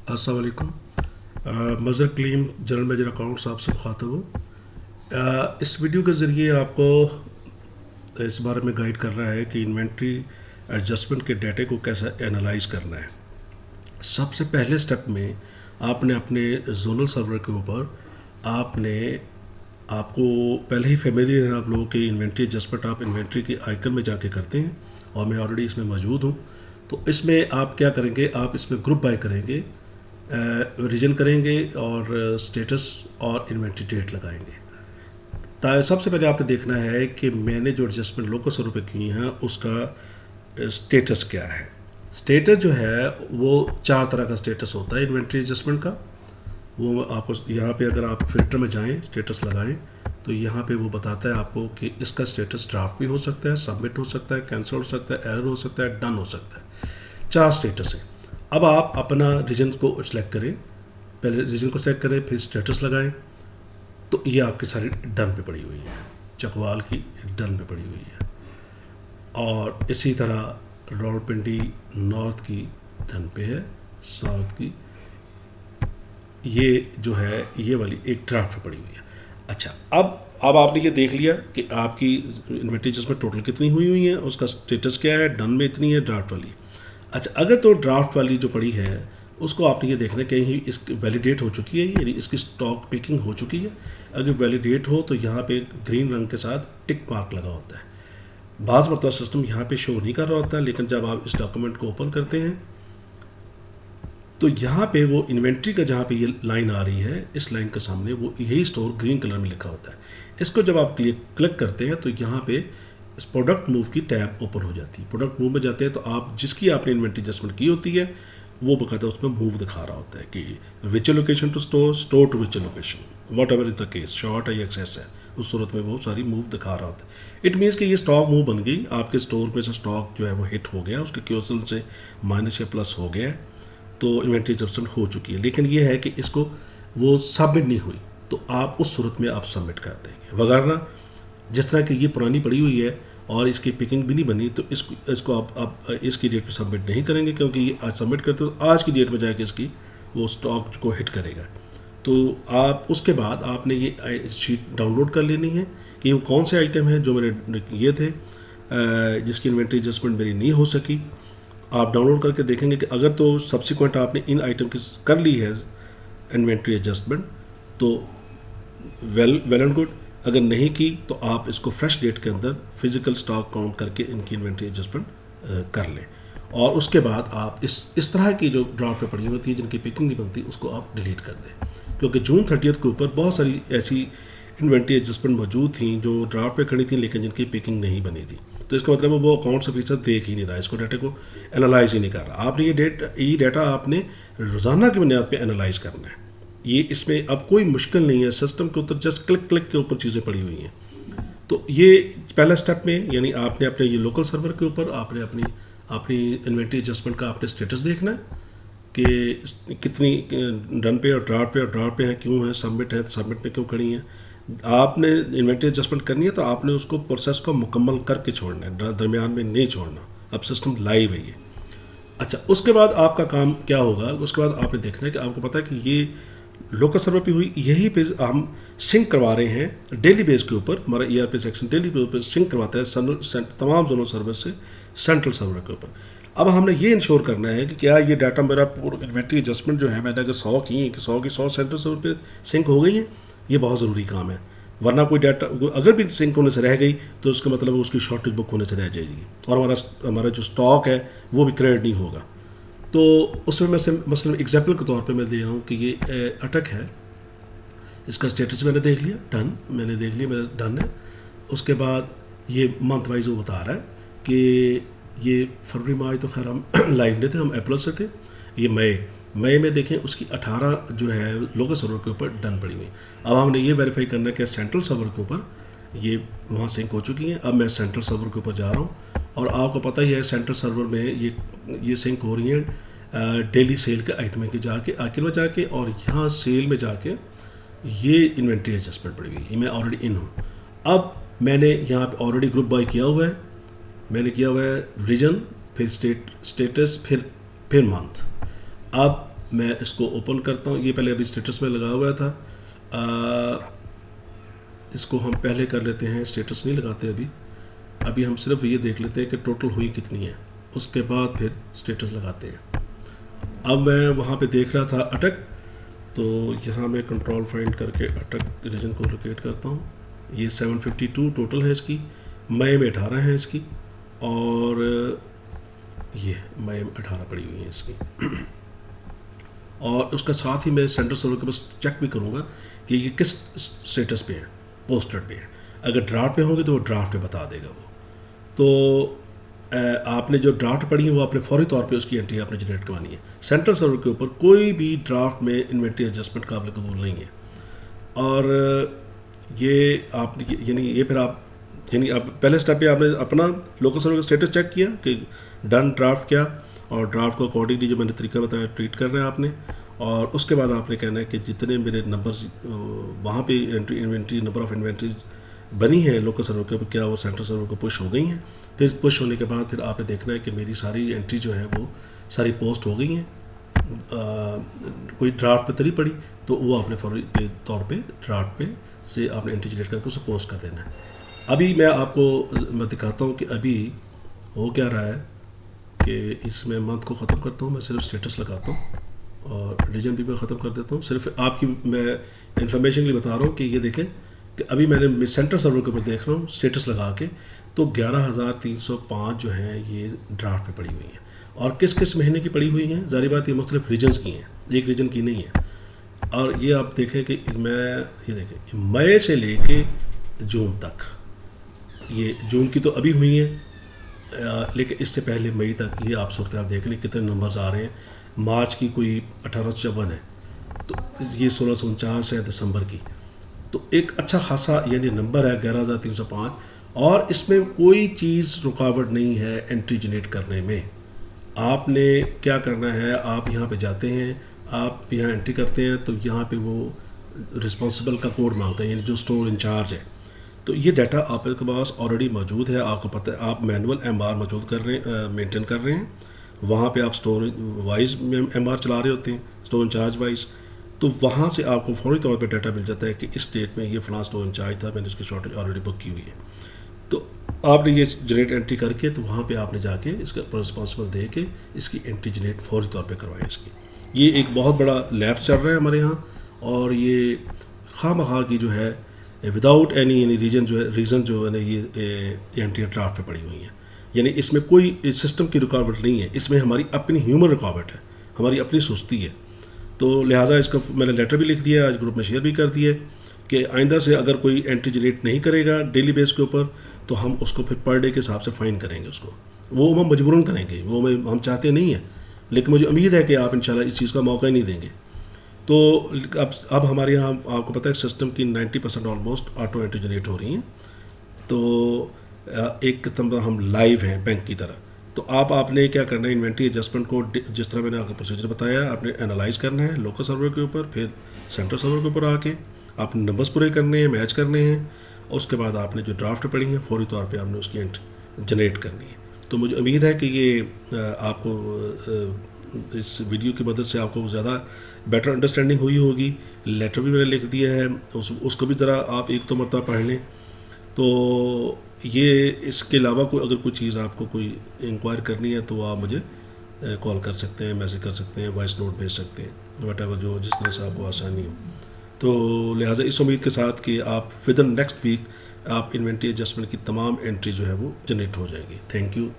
अस्सलाम वालेकुम। Mazhar क्लीम general manager accounts आपसे मुखातब हूँ। इस वीडियो के ज़रिए आपको इस बारे में गाइड कर रहा है कि इन्वेंट्री एडजस्टमेंट के डाटे को कैसे एनालाइज करना है। सबसे पहले स्टेप में आपने अपने जोनल सर्वर के ऊपर आपने आपको पहले ही फेमिलियर है आप लोगों के इन्वेंट्री एडजस्टमेंट आप इन्वेंट्री के आइकन में जाके करते हैं और मैं ऑलरेडी इसमें मौजूद हूँ। तो इसमें आप क्या करेंगे, आप इसमें ग्रुप बाय करेंगे, रीजन करेंगे और स्टेटस और इन्वेंट्री डेट लगाएंगे। सबसे पहले आपने देखना है कि मैंने जो एडजस्टमेंट लोकल सर्वर पे की हैं उसका स्टेटस क्या है। स्टेटस जो है वो 4 तरह का स्टेटस होता है इन्वेंट्री एडजस्टमेंट का। वो आपको यहाँ पे अगर आप फिल्टर में जाएं, स्टेटस लगाएं, तो यहाँ पे वो बताता है आपको कि इसका स्टेटस ड्राफ्ट भी हो सकता है, सबमिट हो सकता है, कैंसिल हो सकता है, एरर हो सकता है, डन हो सकता है। 4 स्टेटस है। अब आप अपना रीजन को सिलेक्ट करें, पहले रीजन को सिलेक्ट करें, फिर स्टेटस लगाएं। तो ये आपकी सारी डन पे पड़ी हुई है, चकवाल की डन पे पड़ी हुई है। और इसी तरह रावलपिंडी नॉर्थ की डन पे है, साउथ की ये जो है ये वाली एक ड्राफ्ट पे पड़ी हुई है। अच्छा, अब आपने ये देख लिया कि आपकी इन्वेंट्री एडजस्टमेंट टोटल कितनी हुई है, उसका स्टेटस क्या है, डन में इतनी है, ड्राफ्ट वाली। अच्छा, अगर तो ड्राफ्ट वाली जो पड़ी है उसको आपने ये देखना है कहीं इसकी वैलिडेट हो चुकी है, यानी इसकी स्टॉक पिकिंग हो चुकी है। अगर वैलिडेट हो तो यहाँ पे ग्रीन रंग के साथ टिक मार्क लगा होता है। बाज़ मतलब सिस्टम यहाँ पे शो नहीं कर रहा होता है, लेकिन जब आप इस डॉक्यूमेंट को ओपन करते हैं तो यहाँ पे वो इन्वेंट्री का जहाँ पे ये लाइन आ रही है, इस लाइन के सामने वो यही स्टोर ग्रीन कलर में लिखा होता है। इसको जब आप क्लिक करते हैं तो यहाँ पे इस प्रोडक्ट मूव की टैब ओपन हो जाती है। प्रोडक्ट मूव में जाते हैं तो आप जिसकी आपने इन्वेंट्री एडजस्टमेंट की होती है वो बकायदा उसमें मूव दिखा रहा होता है कि विचुअल location to store, store to विचुअल location, what ever is the case, short है या एक्सेस है, उस सूरत में वो सारी मूव दिखा रहा होता है। इट मीन्स कि ये स्टॉक मूव बन गई, आपके स्टोर में से स्टॉक जो है वो हिट हो गया, उसके क्यूएसएल से माइनस या प्लस हो गया, तो इन्वेंट्री एडजस्टमेंट हो चुकी है। लेकिन ये है कि इसको वो सबमिट नहीं हुई, तो आप उस सूरत में आप सबमिट कर देंगे। वगरना जिस तरह की ये पुरानी पड़ी हुई है और इसकी पिकिंग भी नहीं बनी, तो इसको आप इसकी डेट पे सबमिट नहीं करेंगे, क्योंकि ये आज सबमिट करते तो आज की डेट में जाके इसकी वो स्टॉक को हिट करेगा। तो आप उसके बाद आपने ये शीट डाउनलोड कर लेनी है कि वो कौन से आइटम हैं जो मेरे ये थे जिसकी इन्वेंट्री एडजस्टमेंट मेरी नहीं हो सकी। आप डाउनलोड करके देखेंगे कि अगर तो सब्सिक्वेंट आपने इन आइटम की कर ली है इन्वेंट्री एडजस्टमेंट तो वेल एंड गुड। अगर नहीं की तो आप इसको फ्रेश डेट के अंदर फिजिकल स्टॉक काउंट करके इनकी इन्वेंट्री एडजस्टमेंट कर लें। और उसके बाद आप इस तरह की जो ड्राफ्ट पे पड़ी होती है जिनकी पिकिंग नहीं बनती उसको आप डिलीट कर दें, क्योंकि जून 30 के ऊपर बहुत सारी ऐसी इन्वेंट्री एडजस्टमेंट मौजूद थी जो ड्राफ्ट पे खड़ी थी लेकिन जिनकी पिकिंग नहीं बनी थी। तो इसका मतलब वो अकाउंट ऑफिसर देख ही नहीं रहा, इसको डाटा को एनालाइज ही नहीं कर रहा। आपने ये डाटा आपने रोज़ाना की बुनियाद पर एनालाइज करना है। ये इसमें अब कोई मुश्किल नहीं है, सिस्टम के ऊपर जस्ट क्लिक के ऊपर चीज़ें पड़ी हुई हैं। तो ये पहला स्टेप में, यानी आपने अपने ये लोकल सर्वर के ऊपर आपने अपनी इन्वेंट्री एडजस्टमेंट का आपने स्टेटस देखना है कि कितनी डन पे और ड्राफ्ट पे है, क्यों है, सबमिट है, सबमिट में क्यों खड़ी हैं। आपने इन्वेंट्री एडजस्टमेंट करनी है तो आपने उसको प्रोसेस को मुकम्मल करके छोड़ना है, दरमियान में नहीं छोड़ना। अब सिस्टम लाइव है ये। अच्छा, उसके बाद आपका काम क्या होगा, उसके बाद आपने देखना है कि आपको पता है कि ये लोकल सर्वर पे हुई, यही पे हम सिंक करवा रहे हैं डेली बेस के ऊपर। हमारा ERP सेक्शन डेली बेस पर सिंक करवाता है तमाम जोनल सर्वर से सेंट्रल सर्वर के ऊपर। अब हमने ये इंश्योर करना है कि क्या ये डाटा मेरा पूरा इन्वेंट्री एडजस्टमेंट जो है मैंने अगर 100 की है कि 100 की 100 सेंट्रल सर्वर पे सिंक हो गई है। ये बहुत ज़रूरी काम है, वरना कोई डाटा अगर भी सिंक होने से रह गई तो उसका मतलब उसकी शॉर्टेज बुक होने से रह जाएगी और हमारा जो स्टॉक है वो भी क्रेडिट नहीं होगा। तो उसमें मैं से मसलन एग्जाम्पल के तौर पे मैं दे रहा हूँ कि ये अटक है, इसका स्टेटस मैंने देख लिया, डन मैंने देख लिया, मेरा डन है। उसके बाद ये मंथ वाइज वो बता रहा है कि ये फरवरी मार्च तो खैर हम लाइव नहीं थे, हम अप्रैल से थे। ये मई में देखें उसकी 18 जो है लोकल सर्वर के ऊपर डन पड़ी हुई। अब हमने ये वेरीफाई करना है कि सेंट्रल सर्वर के ऊपर ये वहाँ सिंक हो चुकी हैं। अब मैं सेंट्रल सर्वर के ऊपर जा रहा हूँ और आपको पता ही है सेंट्रल सर्वर में ये सिंक हो रही हैं डेली सेल के आइटम के जाके आखिर में जाके, और यहाँ सेल में जाके ये इन्वेंट्री एडजस्टमेंट पड़ी हुई है। मैं ऑलरेडी इन हूँ। अब मैंने यहाँ पे ऑलरेडी ग्रुप बाय किया हुआ है, मैंने किया हुआ है रीजन, फिर स्टेटस, फिर मंथ। अब मैं इसको ओपन करता हूँ। ये पहले अभी स्टेटस में लगा हुआ था, इसको हम पहले कर लेते हैं, स्टेटस नहीं लगाते अभी। अभी हम सिर्फ ये देख लेते हैं कि टोटल हुई कितनी है, उसके बाद फिर स्टेटस लगाते हैं। अब मैं वहाँ पे देख रहा था अटक, तो यहाँ मैं कंट्रोल फाइंड करके अटक रीजन को लोकेट करता हूँ। ये 752 टोटल है इसकी, मई में 18 है इसकी, और ये मई में 18 पड़ी हुई है इसकी। और उसका साथ ही मैं सेंटर सर्वर के पास चेक भी करूँगा कि ये किस स्टेटस पे है, पोस्टेड पे है। अगर ड्राफ्ट पे होंगे तो वो ड्राफ्ट पे बता देगा वो। तो आपने जो ड्राफ्ट पढ़ी है वो आपने फौरी तौर पे उसकी एंट्री आपने जनरेट करवानी है। सेंट्रल सर्वर के ऊपर कोई भी ड्राफ्ट में इन्वेंट्री एडजस्टमेंट काबिल कबूल नहीं है। और ये आप ये फिर आप पहले स्टेप पे आपने अपना लोकल सर्वर का स्टेटस चेक किया कि डन ड्राफ्ट क्या, और ड्राफ्ट को अकॉर्डिंगली जो मैंने तरीका बताया ट्रीट कर रहे हैं आपने। और उसके बाद आपने कहना है कि जितने मेरे नंबर्स वहाँ पे इन्वेंट्री नंबर ऑफ़ इन्वेंट्रीज बनी है लोकल सर्वर के ऊपर, क्या वो सेंट्रल सर्वर को पुश हो गई हैं। फिर पुश होने के बाद फिर आपने देखना है कि मेरी सारी एंट्री जो है वो सारी पोस्ट हो गई हैं। कोई ड्राफ्ट पे तरी पड़ी तो वो आपने फौरी तौर पे ड्राफ्ट पे से आपने एंट्री जनरेट करके उसे पोस्ट कर देना है। अभी मैं दिखाता हूँ कि अभी हो क्या रहा है, कि इसमें मंथ को ख़त्म करता हूँ, मैं सिर्फ स्टेटस लगाता हूँ और रीजन भी मैं ख़त्म कर देता हूँ। सिर्फ आपकी मैं इन्फॉर्मेशन के लिए बता रहा हूँ कि ये देखें कि अभी मैंने सेंटर सर्वर के ऊपर देख रहा हूँ स्टेटस लगा के, तो 11,305 जो हैं ये ड्राफ्ट पे पड़ी हुई हैं। और किस किस महीने की पड़ी हुई हैं, ज़ाहिर बात ये मुख्तलिफ रीजन्स की हैं, एक रीजन की नहीं है। और ये आप देखें कि ये देखें मई से लेके जून तक, ये जून की तो अभी हुई हैं, लेकिन इससे पहले मई तक ये आप सूरत आप देख लें कितने नंबर्स आ रहे हैं। मार्च की कोई 1854 है, तो ये 1649 है दिसंबर की, तो एक अच्छा खासा यानी नंबर है 11,305। और इसमें कोई चीज़ रुकावट नहीं है एंट्री जनरेट करने में। आपने क्या करना है, आप यहाँ पे जाते हैं, आप यहाँ एंट्री करते हैं, तो यहाँ पे वो रिस्पॉन्सिबल का कोड मांगता है, यानी जो स्टोर इंचार्ज है। तो ये डाटा आपके पास ऑलरेडी मौजूद है, आपको पता है, आप मैनुअल MR मौजूद कर रहे हैं, मेंटेन कर रहे हैं। वहाँ पे आप स्टोर वाइज MR चला रहे होते हैं, स्टोर इंचार्ज वाइज। तो वहाँ से आपको फौरी तौर पे डाटा मिल जाता है कि इस डेट में ये फ़लाँ स्टोर इंचार्ज था, मैंने इसकी शॉर्टेज ऑलरेडी बुक की हुई है। तो आपने ये जनरेट एंट्री करके, तो वहाँ पे आपने जाके इसका रिस्पॉन्सिबल दे के इसकी एंट्री जनरेट फौरी तौर पे करवाएं इसकी। ये एक बहुत बड़ा लैब चल रहा है हमारे यहाँ, और ये खामखा की जो है विदाउट एनी रीजन जो है ना ये एंट्री ड्राफ्ट पे पड़ी हुई हैं। यानी इसमें कोई सिस्टम की रुकावट नहीं है, इसमें हमारी अपनी ह्यूमन रुकावट है, हमारी अपनी सुस्ती है। तो लिहाजा इसका मैंने लेटर भी लिख दिया, आज ग्रुप में शेयर भी कर दिया कि आइंदा से अगर कोई एंट्री जनरेट नहीं करेगा डेली बेस के ऊपर, तो हम उसको फिर पर डे के हिसाब से फ़ाइन करेंगे उसको। वो हम मजबूरन करेंगे, वो हम चाहते नहीं हैं, लेकिन मुझे उम्मीद है कि आप इंशाल्लाह इस चीज़ का मौका ही नहीं देंगे। तो अब हमारे यहाँ आपको पता है सिस्टम की 90% ऑलमोस्ट ऑटो एंट्री जनरेट हो रही हैं। तो एक किस्म का हम लाइव हैं बैंक की तरह। तो आपने क्या करना है, इन्वेंट्री एडजस्टमेंट को जिस तरह मैंने आपको प्रोसीजर बताया, आपने एनालाइज करना है लोकल सर्वर के ऊपर, फिर सेंट्रल सर्वर के ऊपर आके आपने नंबर्स पूरे करने हैं, मैच करने हैं, और उसके बाद आपने जो ड्राफ्ट पढ़ी हैं फौरी तौर पे आपने उसकी एंट्री जनरेट करनी है। तो मुझे उम्मीद है कि ये आपको इस वीडियो की मदद से आपको ज़्यादा बेटर अंडरस्टैंडिंग हुई होगी। लेटर भी मैंने लिख दिया है, उसको भी ज़रा आप एक तो मरतबा पढ़ लें। तो ये इसके अलावा अगर कोई चीज़ आपको कोई इंक्वायर करनी है तो आप मुझे कॉल कर सकते हैं, मैसेज कर सकते हैं, वॉइस नोट भेज सकते हैं, वटेवर जो जिस तरह से आपको आसानी हो। तो लिहाजा इस उम्मीद के साथ कि आप विद इन नेक्स्ट वीक आप इन्वेंट्री एडजस्टमेंट की तमाम एंट्री जो है वो जनरेट हो जाएगी। Thank you.